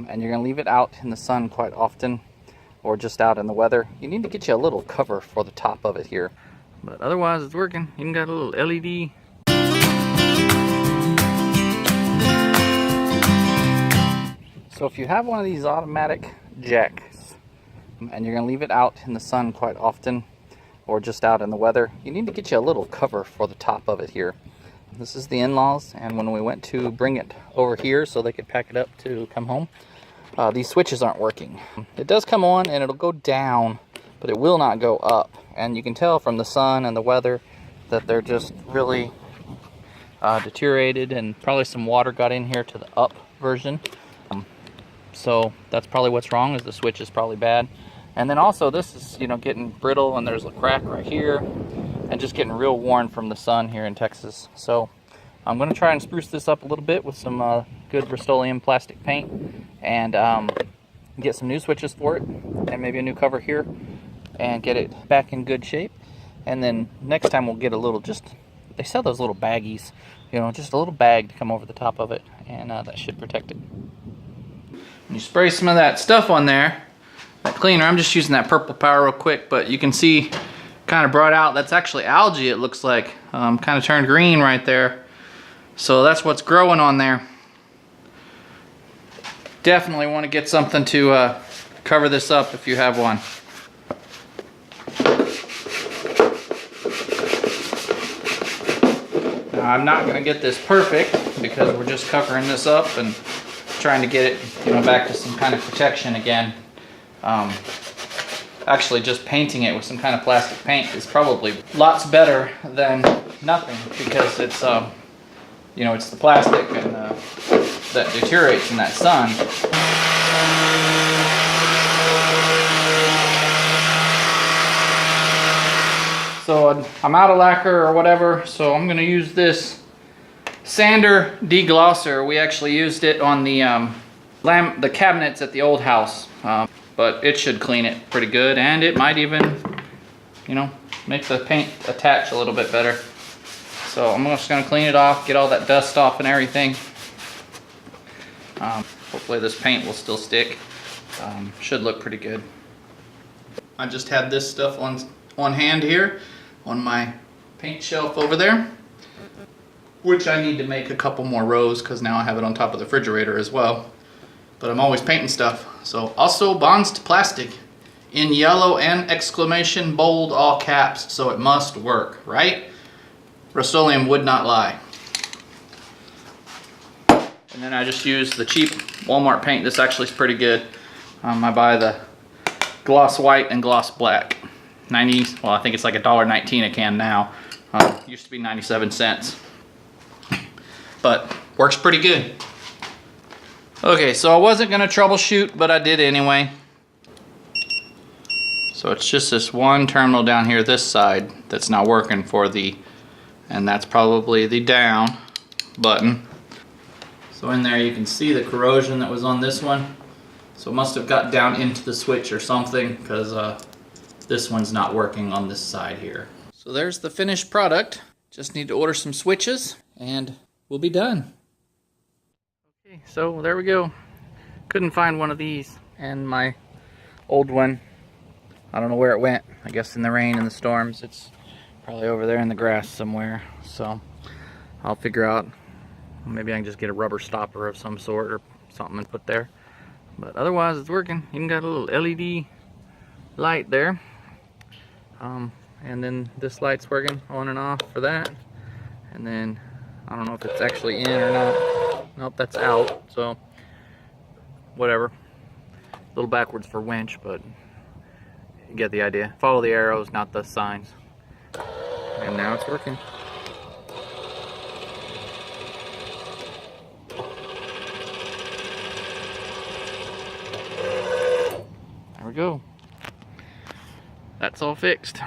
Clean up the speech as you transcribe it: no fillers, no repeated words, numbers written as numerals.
and you're going to leave it out in the sun quite often, or just out in the weather, you need to get you a little cover for the top of it here. But otherwise it's working. Even got a little LED. So if you have one of these automatic jacks and you're going to leave it out in the sun quite often, or just out in the weather, you need to get you a little cover for the top of it here. This is the in-laws, and when we went to bring it over here so they could pack it up to come home, these switches aren't working. It does come on and it'll go down, but it will not go up. And you can tell from the sun and the weather that they're just really deteriorated, and probably some water got in here to the up version. So that's probably what's wrong, is the switch is probably bad. And then also this is, you know, getting brittle, and there's a crack right here, and just getting real worn from the sun here in Texas. So I'm going to try and spruce this up a little bit with some good Rust-Oleum plastic paint, and get some new switches for it, and maybe a new cover here, and get it back in good shape. And then next time we'll get a little, they sell those little baggies, you know, just a little bag to come over the top of it, and that should protect it. When you spray some of that stuff on there, that cleaner, I'm just using that purple power real quick, but you can see kind of brought out, that's actually algae, it looks like. Kind of turned green right there. So that's what's growing on there. Definitely want to get something to cover this up if you have one. Now, I'm not going to get this perfect because we're just covering this up and trying to get it, you know, back to some kind of protection again. Actually, just painting it with some kind of plastic paint is probably lots better than nothing, because it's you know, it's the plastic and that deteriorates in that sun. So I'm out of lacquer or whatever, so I'm going to use this sander deglosser. We actually used it on the cabinets at the old house, but it should clean it pretty good, and it might even, you know, make the paint attach a little bit better. So I'm just going to clean it off, get all that dust off and everything. Hopefully this paint will still stick. Should look pretty good. I just had this stuff on hand here on my paint shelf over there, which I need to make a couple more rows because now I have it on top of the refrigerator as well. But I'm always painting stuff. So also bonds to plastic in yellow and exclamation bold all caps, so it must work, right? Rust-Oleum would not lie. And then I just use the cheap Walmart paint. This actually is pretty good. I buy the gloss white and gloss black. Well, I think it's like $1.19 a can now. Used to be 97 cents. But works pretty good. Okay, so I wasn't gonna troubleshoot, but I did anyway. So it's just this one terminal down here, this side, that's not working for the, and that's probably the down button. So in there you can see the corrosion that was on this one. So it must have got down into the switch or something, because this one's not working on this side here. So there's the finished product. Just need to order some switches and we'll be done. Okay, so there we go. Couldn't find one of these, and my old one, I don't know where it went. I guess in the rain and the storms. It's probably over there in the grass somewhere. So I'll figure out, maybe I can just get a rubber stopper of some sort or something and put there. But otherwise it's working. Even got a little LED light there. And then this light's working on and off for that. And then I don't know if it's actually in or not. Nope, that's out. So whatever. A little backwards for winch, but you get the idea. Follow the arrows, not the signs. And now it's working. There we go. That's all fixed.